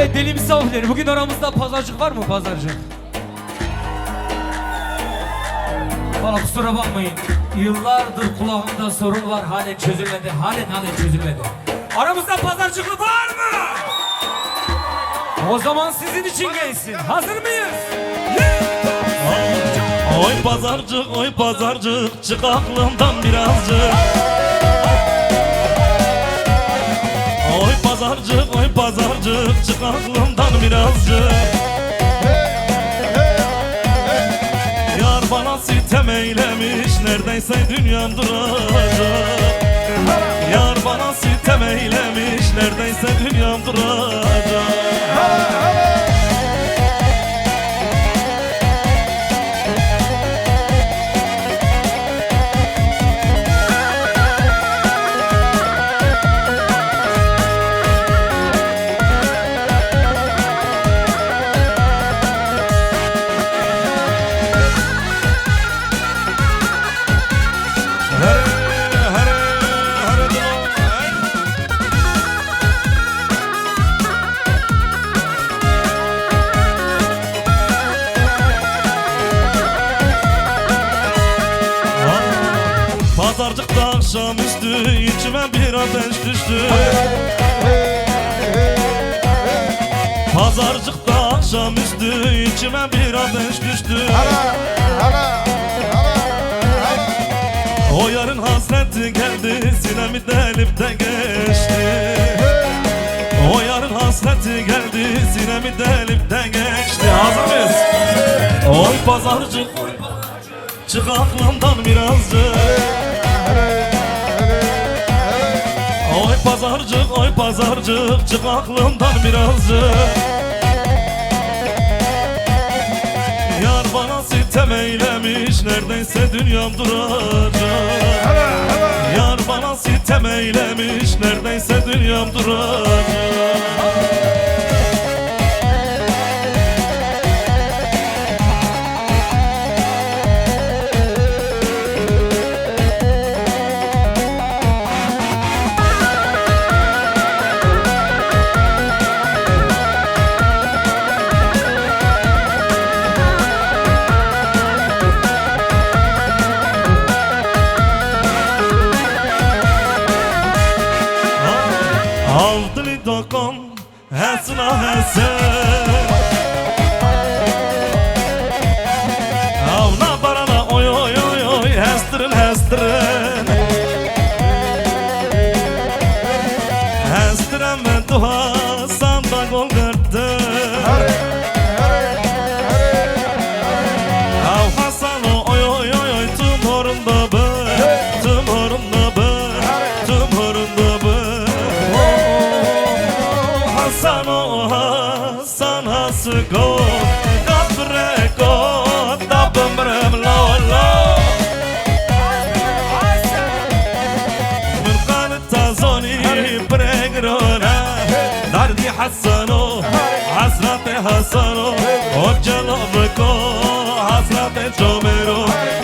Evet deli misafirleri, bugün aramızda pazarcık var mı, pazarcık? Valla kusura bakmayın, yıllardır kulağımda sorun var, halen çözülmedi, halen çözülmedi. Aramızda pazarcıklı var mı? O zaman sizin için gelsin, hazır mıyız? Oy pazarcık çık aklımdan birazcık. Oy pazarcık çık aklımdan birazcık. Yar bana sitem eylemiş, neredeyse dünyam duracak. Yar bana sitem eylemiş, neredeyse dünyam duracak. Pazarcıkta akşamüstü içime bir ateş düştü. Pazarcıkta akşamüstü içime bir ateş düştü. O yarın hasreti geldi, sinemi delip de geçti. O yarın hasreti geldi, sinemi delip de geçti. Hazır mıyız? Oy pazarcık, çık aklımdan birazcık. Oy pazarcık çık aklımdan birazcık. Yar bana sitem eylemiş, neredeyse dünyam duracak. Yar bana sitem eylemiş, neredeyse dünyam duracak. Avdili dokon hesna hesen, avna barana oy oy oy oy hestirin hestirin. Hestiren ve duha sanda gol gırttın. Av Hasan oy oy oy oy tüm horunda bır, tüm horunda bır, tüm horunda bır. Hasan hasgo kabreko tabmrem lolo من تازوني بريغرونا دردي حسنو حسرتي حسنو وجلبكو حسرتي جوميرو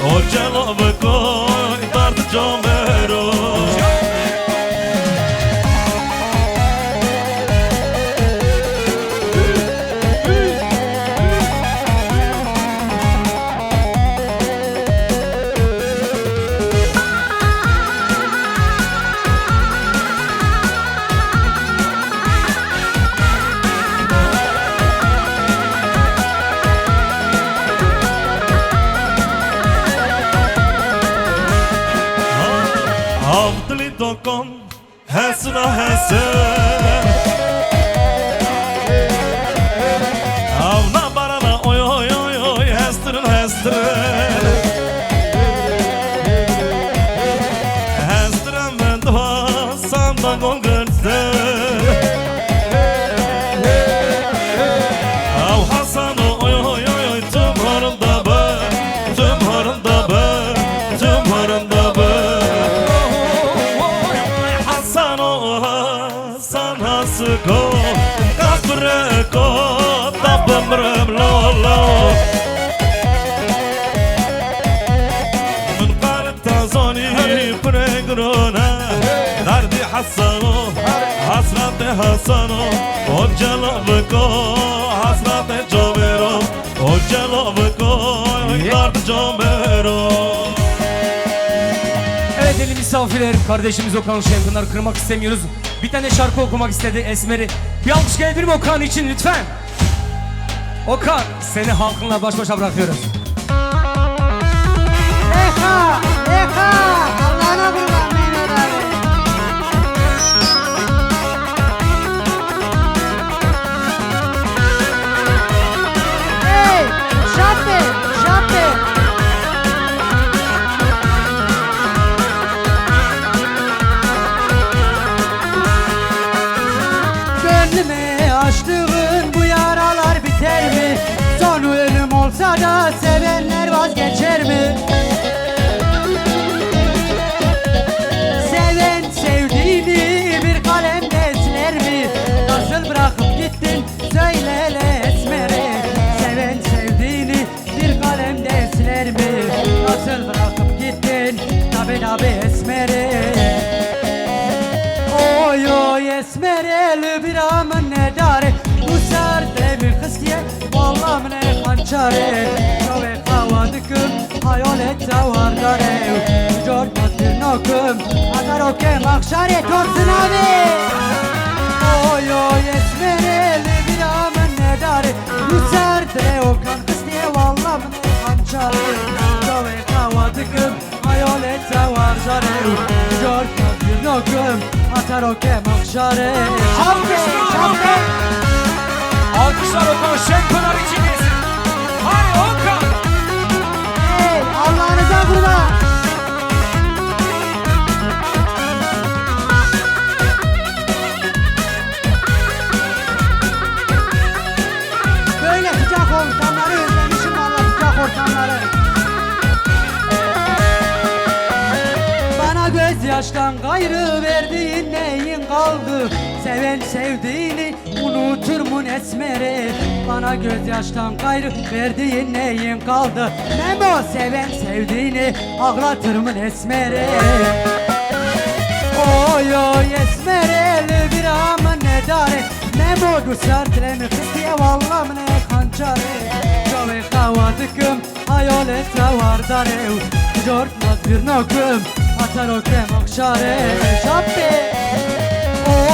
وجلبكو درد جوميرو Avdili dokon hesna hesen, avna barana oy oy oy oy hestirin hestirin. Hestiren ve dua sanda gol gırttın. Av Hasan oy oy oy oy tüm horunda bır, tüm horunda bır, tüm horunda bır. Hasan hasgo kabreko tabmrem lolo من قال تازوني بريغرونا دردي حسنو حسرت حسنو او جلاب کو حسرت جابرو او جلاب کو یارد جابرو. Evet değerli misafirler, kardeşimiz Okan Şenpınar'ı kırmak istemiyoruz. Bir tane şarkı okumak istedi Esmer'i. Bir alkış gelebilir mi Okan için lütfen? Okan, seni halkınla baş başa bırakıyoruz. Eka, Eka, Allah'ına kurban Mehmet abi. Hey, şapte, şapte. Gönlüme açtığın bu yaralar biter mi? Son ölüm olsa da sevenler vazgeçer mi? Seven sevdiğini bir kalemle siler mi? Nasıl bırakıp gittin söyle hele Esmer'e. Seven sevdiğini bir kalemle siler mi? Nasıl bırakıp gittin tabi Esmer'e. Oy oy Esmer'e bir amın ne dare. Bu serde bir kız diye vallahi ne kançare. Çove kavadıkım hayalette var dare. Jortmat bir nokum atar okem akşare torsun abi. Oy oy Esmer'e bir amın ne dare. Bu serde okan kız diye vallahi ne kançare. Çove kavadıkım hayalette var dare. Jortmat bir nokum atar okem akşare. Alkışlar! Alkışlar Okan Şenpınar için gelsin. Hadi Okan! Hey, Allah'ınıza kurban. Böyle sıcak ortamları özlemişim valla sıcak ortamları. Bana gözyaştan gayrı verdiğin neyin kaldı? Seven sevdiğini unutur mu Esmer'e? Bana gözyaştan gayrı verdiğin neyin kaldı? Memo seven sevdiğini ağlatır mı Esmer'e? Oy oy Esmer'e bir amın ne dare. Memo dusar dilemi kız diye vallam ne kançare. Çove kavadıkım hayalete var dare. Jortmaz bir nokum atar okem akşare. Şapte.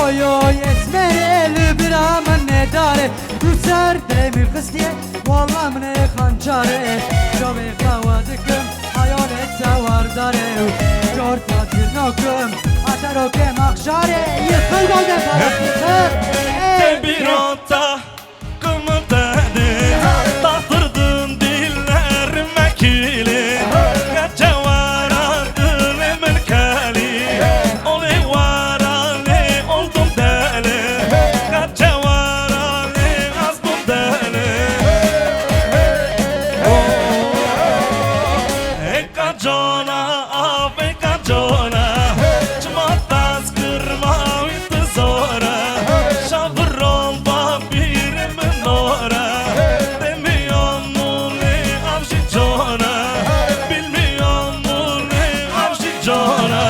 Oy oy Esmer'e bir amın ne dare. Dusar dilemi kız diye vallam ne kançare. Çove kavadıkım hayalete var dare. Jortmaz bir nokum atar okem akşare. Yıkıl golden parası yıkıl. Te bir ota kımıldadı tahtırdın dillerime kili. Gece varardın emin kali. Oley varane oldum deli. Gece varane azdım deli. Eka cona av eka cona. Çmatas kırma bitti zora. Şavrol babirimin ora. Demiyor mu ne avşi cona. Bilmiyor mu ne avşi cona.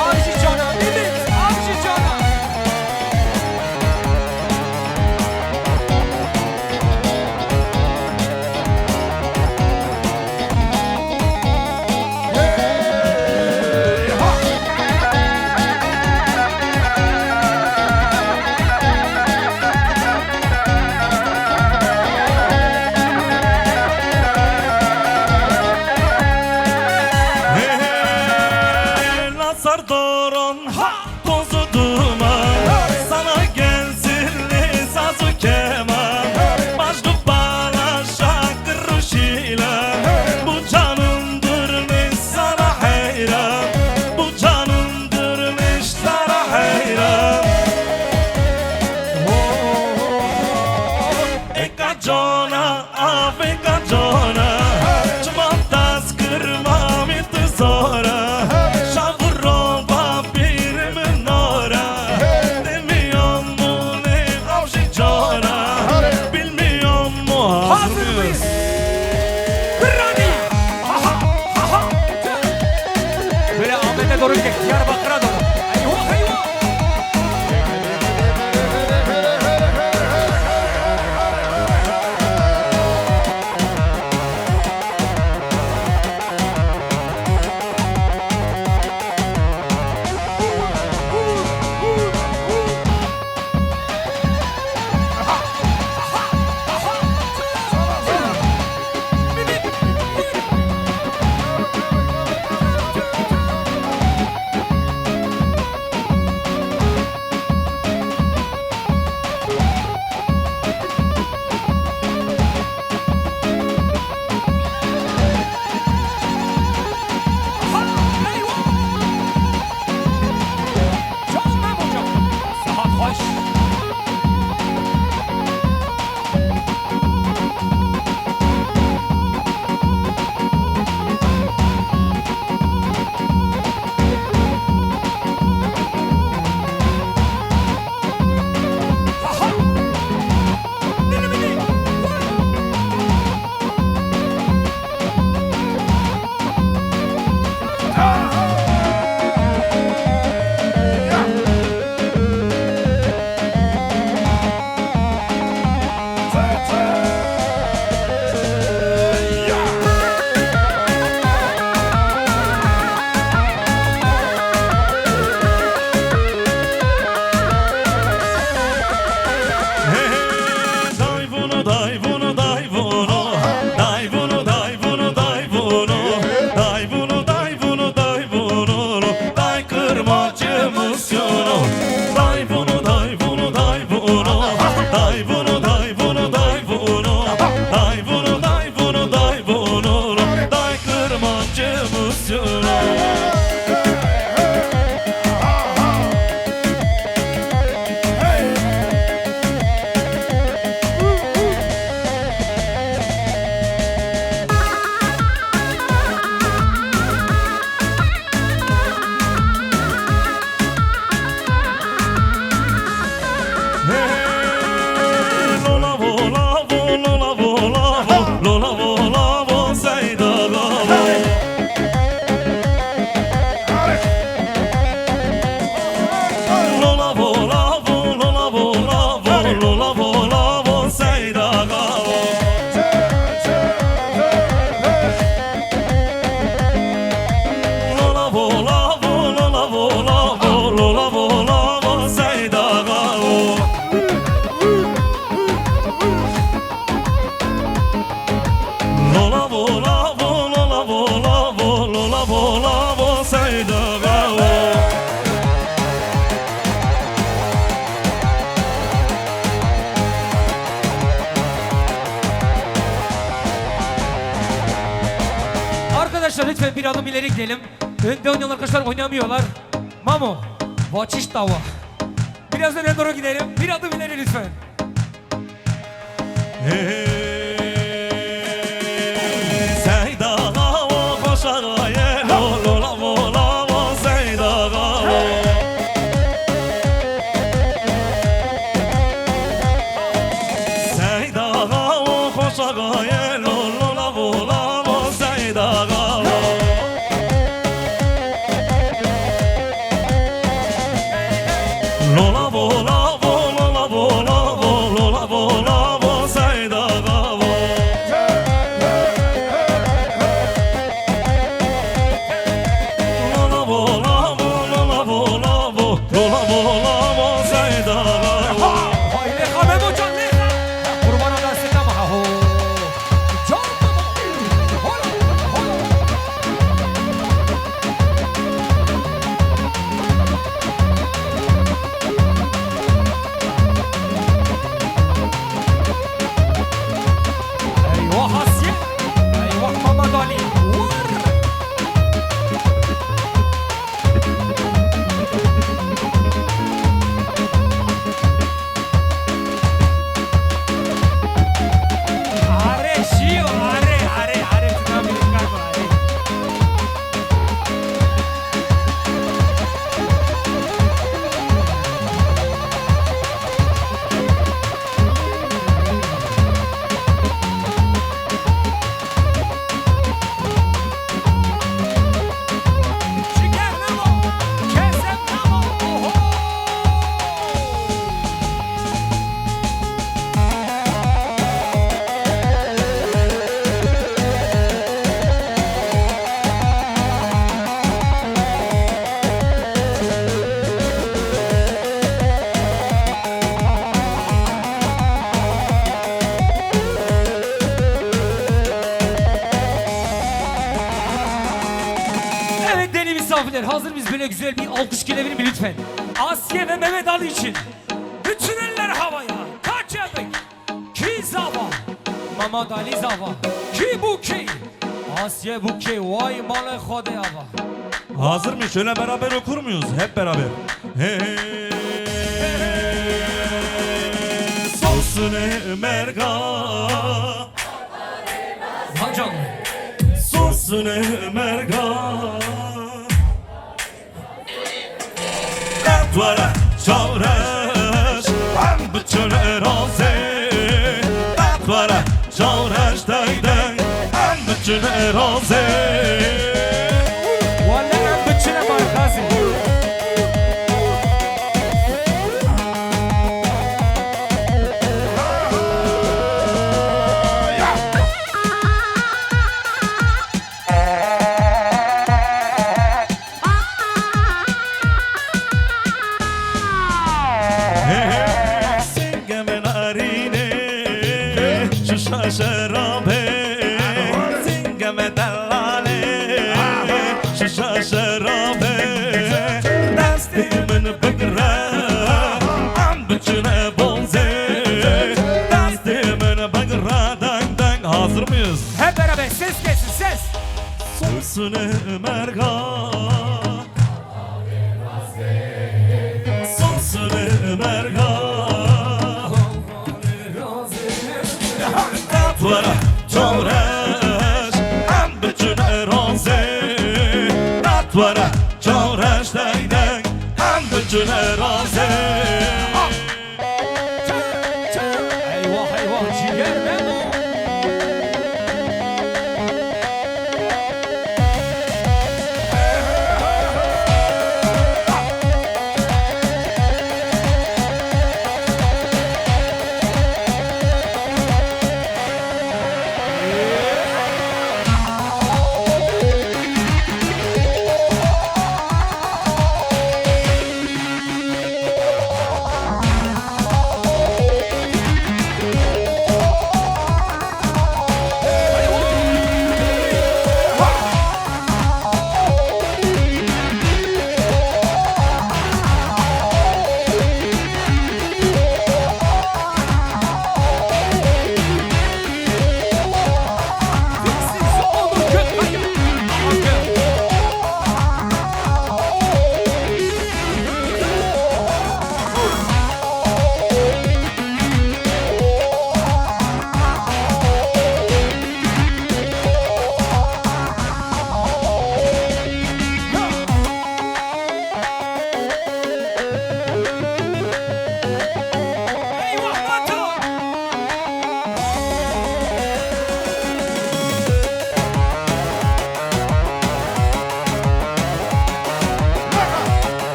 Avcı Cana, evet Avcı Cana. Nazar doron tozu duman. Sana gelsin sazı keman. Başlı bana şakır şila. Bu canımdırmış sana hayran. Bu canımdırmış sana hayran. Eka cona av eka cona. Çmatas kırmam iti zora. Şavro babirimi acımızsın Day bunu day bunu day bunu Day bunu day bunu day bunu Day bunu day bunu day bunu Day kırmancımızsın Arkadaşlar lütfen bir adım ileri gidelim. Önde oynayan arkadaşlar oynamıyorlar. Mamo, vaçiş dava. Biraz öne doğru gidelim. Bir adım ileri lütfen. Hazır mıyız böyle güzel bir alkış gelebilir mi lütfen? Asya ve Mehmet Ali için. Bütün eller havaya. Kaçadık. Ki zava. Mehmet Ali zava. Ki bu ki. Asya bu ki. Vay malı khode hava. Hazır mıyız? Şöyle beraber okur muyuz? Hep beraber. Sosune merga. Hacan. Sosune merga. Duvara çavreş Ben bütün erazi Duvara çavreş deyden Ben bütün erazi Vallahi ben bütçüne markazı. Şerabe Samsun'u merga Samsun'u merga Katvara çavreş Hem bütün erazi Katvara çavreş deyden Hem bütün erazi Eyvah eyvah ciğer Memo.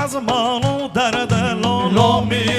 Azmanı derde lo lo mi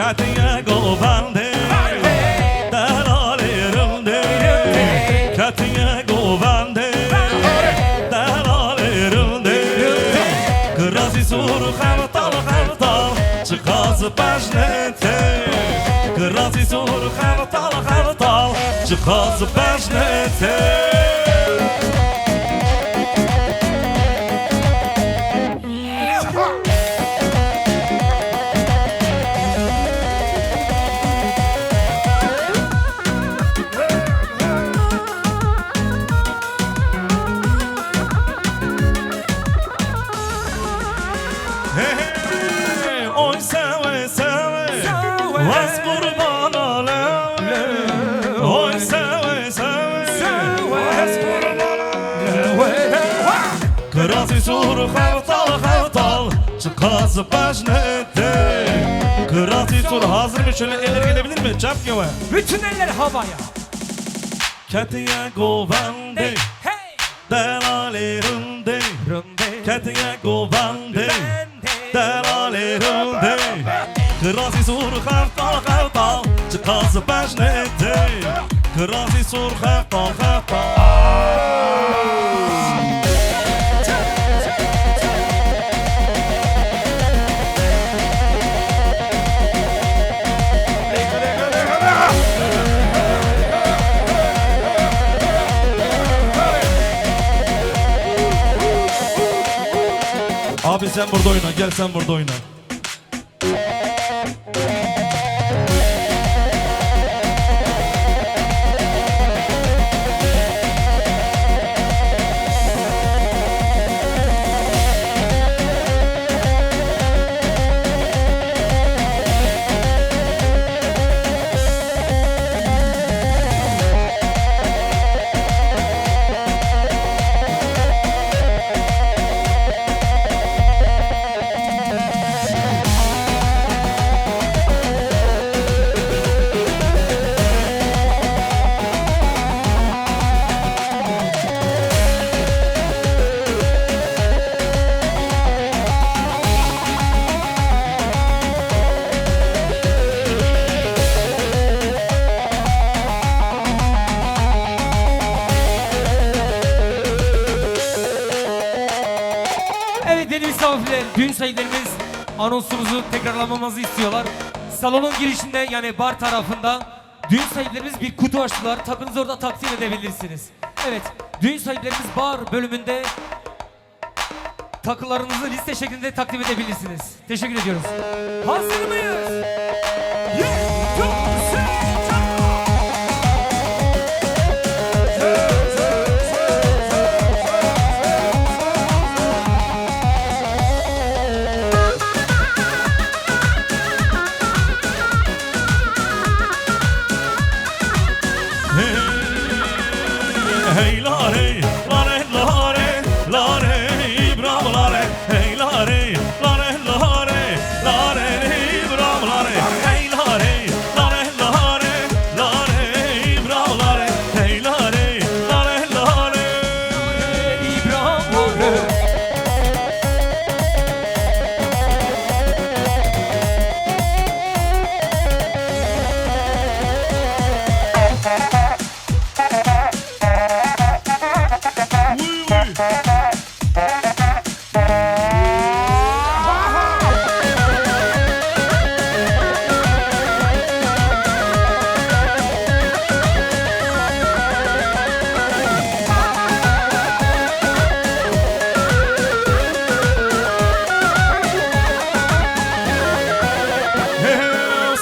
Katiye govende Delalerimde Katiye govende Delalerimde Kırası sur xertal xertal Çıkası peşnete Kırası sur xertal xertal Çıkası peşnete Oy seve seve Vas kurban alem Oy seve seve Vas kurban alem Kırası sur xertal xertal Çıkası peşnete Kırası sur hazır mı? Şöyle eller gelebilir mi? Çap gibi. Bütün eller havaya. Katiye govende Hey. Delalerimde Rumbe. Katiye govende Bende. Delalerimde Kırası sur xertal xertal Çıkası peşnete Kırası sur xertal xertal Abi sen burada oyna, gel sen burada oyna. Evet değerli misafirler, düğün sahiplerimiz anonsumuzu tekrarlamamızı istiyorlar. Salonun girişinde yani bar tarafında düğün sahiplerimiz bir kutu açtılar. Takınızı orada takdim edebilirsiniz. Evet, düğün sahiplerimiz bar bölümünde takılarınızı liste şeklinde takdim edebilirsiniz. Teşekkür ediyoruz. Hazır mıyız? Hey lare, lare, lare, lare, İbrahim lare. Hey lare, lare, lare, lare, İbrahim lare. Hey lare, lare, lare, lare, İbrahim lare. Hey lare, lare, lare, İbrahim Lare.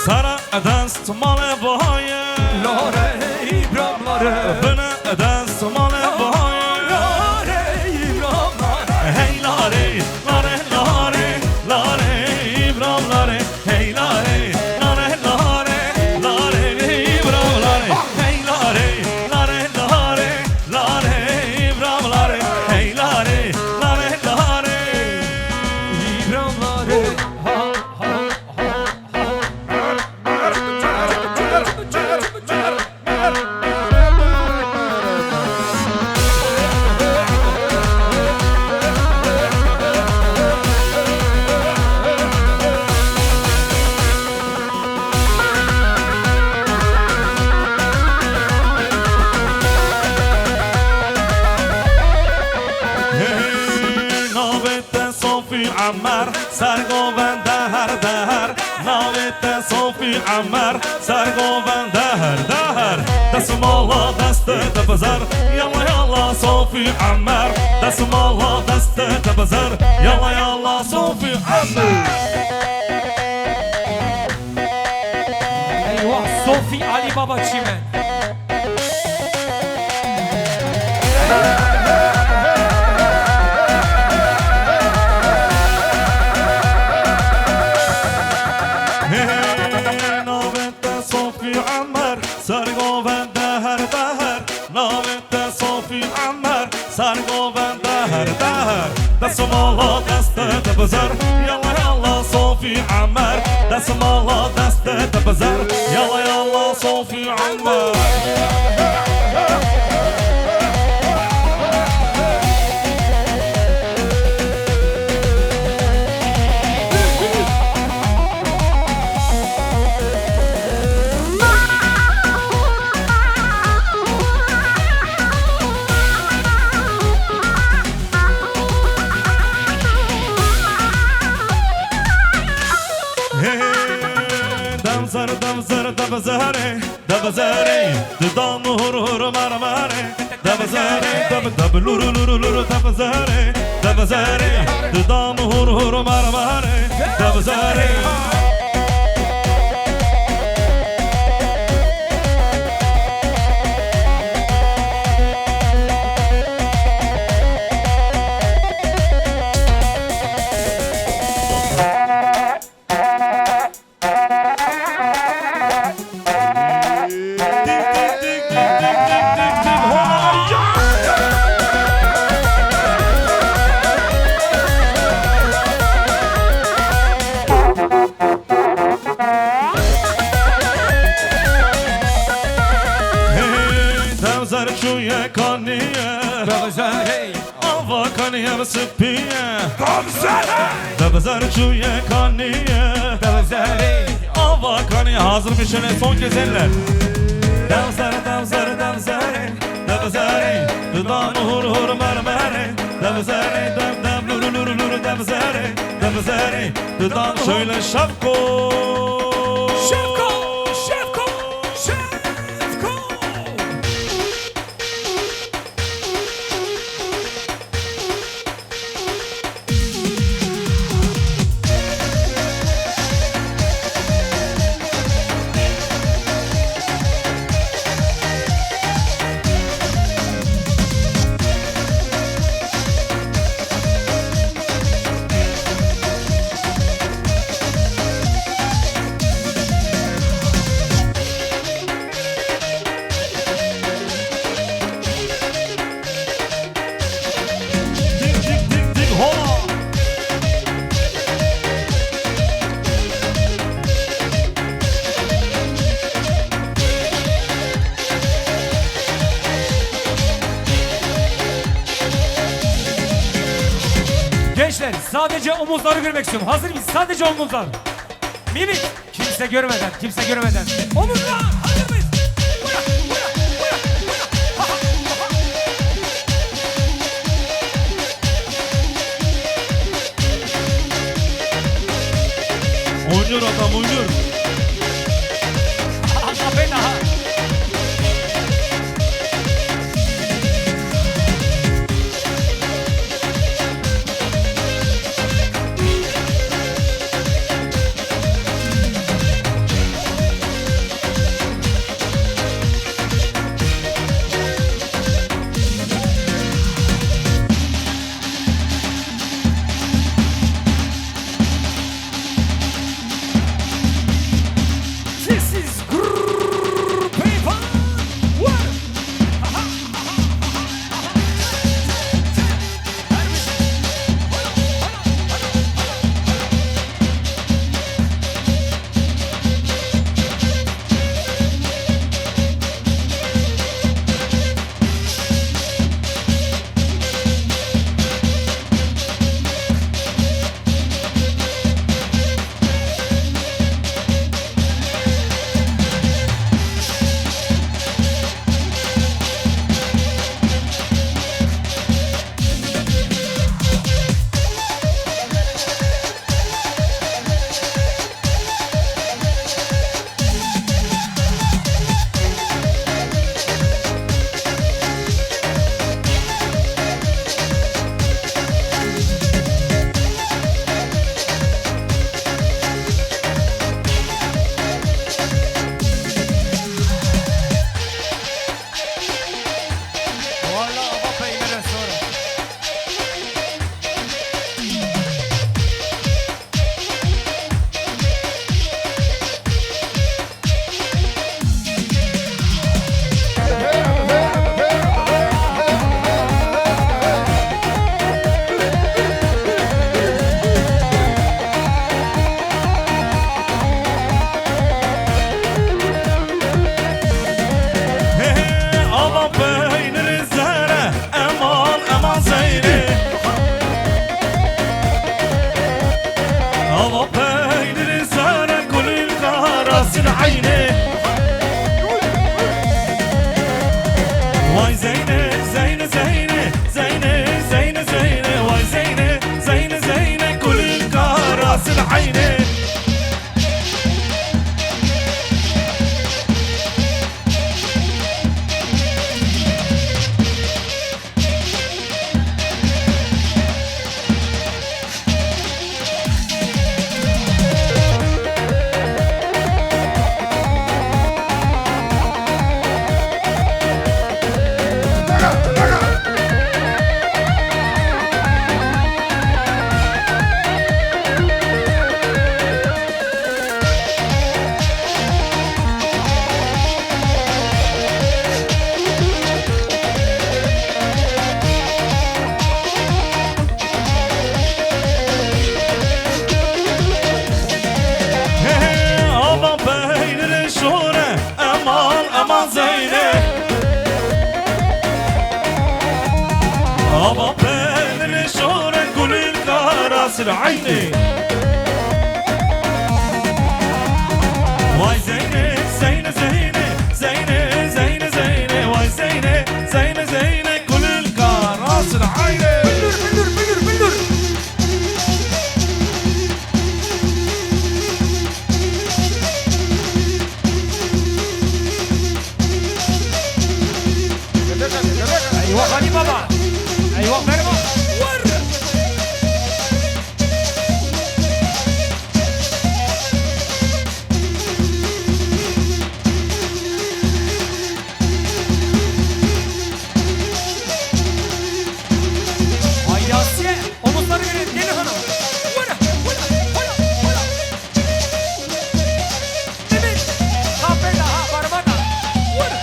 Sara dast male boye, Lare İbrahim Lare. bana dast male boye. Lare İbrahim Lare. Hey lare, lare, lare, lare, İbrahim lare. Hey lare, lare, lare, lare, İbrahim lare. Hey lare, lare, lare, lare, İbrahim lare. Hey lare, lare, lare. İbrahim Lare. Ha ha عمر سرگوبن دهر دهر ناویت صوفی عمر سرگوبن دهر دهر دست مالا دست تبزر یلا یلا صوفی عمر دست مالا دست تبزر یلا یلا صوفی عمر Eyvah Sofi Ali Baba Çimen. ناویت صوفی عمر سرگوبن دهر دهر ناویت صوفی عمر سرگوبن دهر دهر دست مالا دست تبزر یلا یلا صوفی عمر دست مالا دست تبزر یلا یلا صوفی عمر دبزاره دبزاره ددام هر هر مرمره دبزاره دب دب لورو لورو لورو دبزاره دبزاره ددام هر هر مرمره دبزاره Kaniye sıpiye Debzer çuye kaniye Ava kaniye hazır bir şöyle son kez eller Debzer debzer debzer Debzer Dudağını hur hur mermere Debzer deb deb luru luru luru debzer Debzer Dudağını şöyle şapko Şefko, Şefko, Şefko. Gençler sadece omuzları görmek istiyorum. Hazır mıyız? Sadece omuzlar. Mimik. Kimse görmeden, kimse görmeden. Omuzlar. Hazır mıyız? Bırak, bırak, bırak, bırak. Ha, ha, ha. Oynuyor adam oynuyor Aha ben aha. العيني أبا بين شورة كل الكراس العيني واي زينة زينة زينة زينة زينة زينة واي زينة زينة زينة كل الكراس العيني بندر ايوه غني بابا ايوه مرمى ور haydi Asiye omuzları verin gelin hanım vura vura vura vura evet kafeda ha parmada vura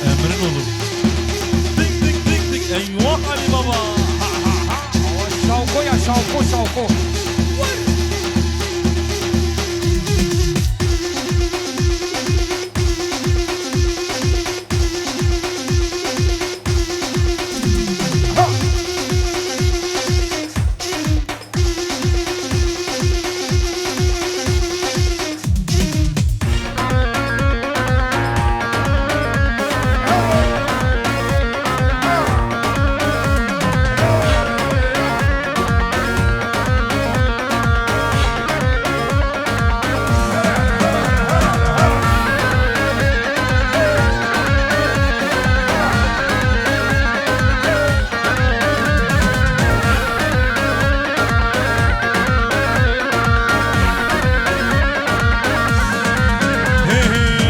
أمرن olur Dik dik dik dik Eyvah Ali Baba şauko ya şauko şauko vur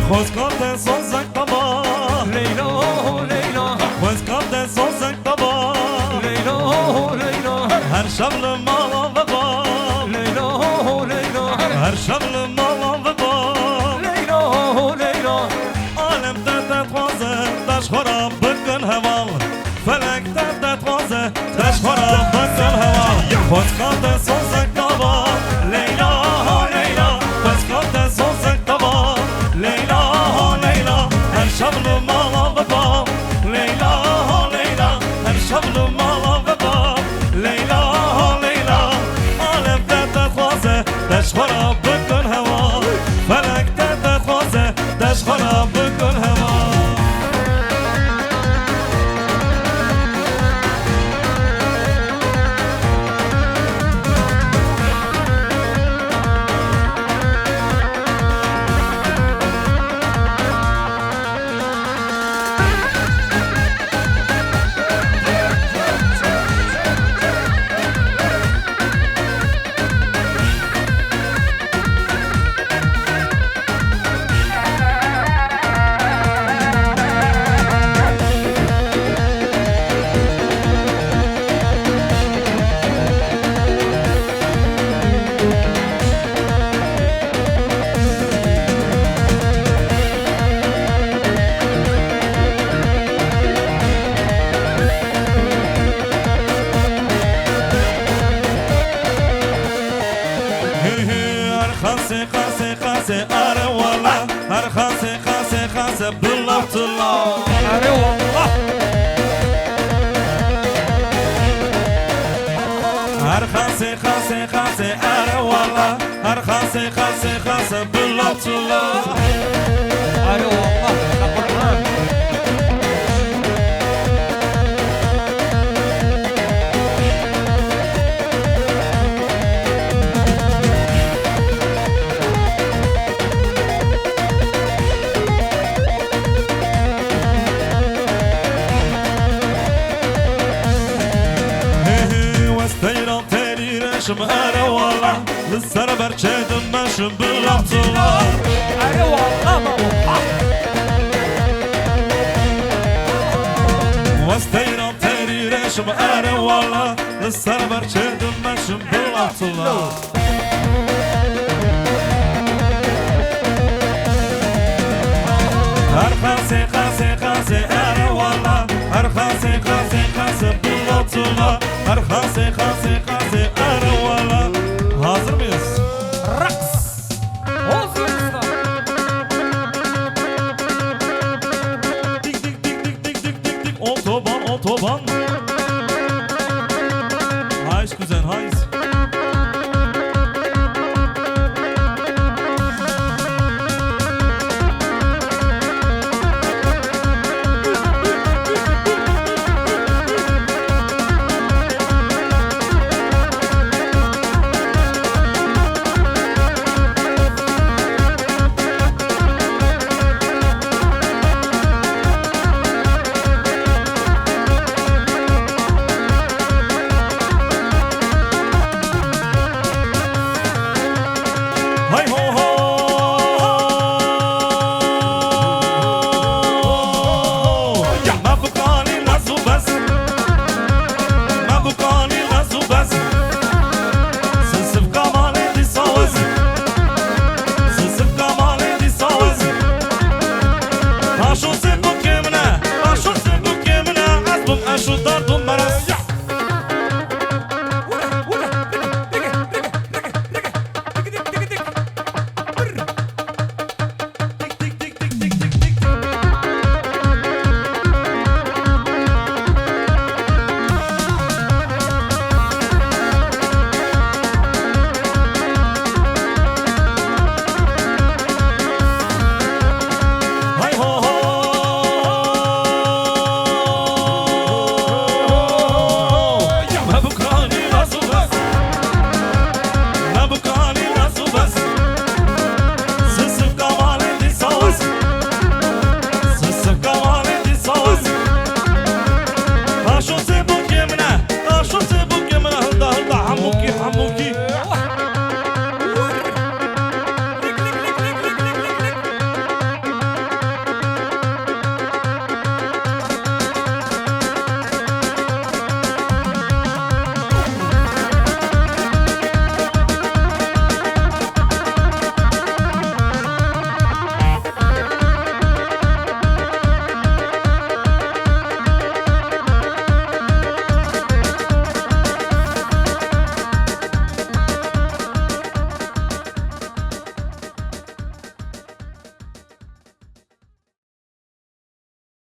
Khoskate sozak baba Leyla Leyla Khoskate sozak baba Leyla Leyla Her şavlı mala baba Leyla Leyla Her şavlı mala baba Leyla Leyla Alemde tetvaze Taş xorab bıkkın heval Felekte tetvaze Taş xorab bıkkın heval Khoskate sozak baba Leyla Leyla Khoskate sozak baba Leyla Leyla Her şavlı mala baba Leyla Leyla Her şavlı mala baba Leyla Leyla Alemde tetvaze Taş xorab bıkkın heval Felekte tetvaze Taş xorab bıkkın heval خاسي خاسي خاسي أرى والله هر خاسي خاسي خاسي بالله الله أرى والله Her khase khase khase ara valla Her khase khase khase bullatullah Alo Allah kapatma. واستيران تاني رشم انا والله للسر برشادم ماشم بالابطولة Alo Allah واستيران تاني رشم انا والله للسر برشادم ماشم بالابطولة هر خاسي خاسي خاسي انا والله هر خاسي خاسي خاسي بالابطولة هر خاسي خاسي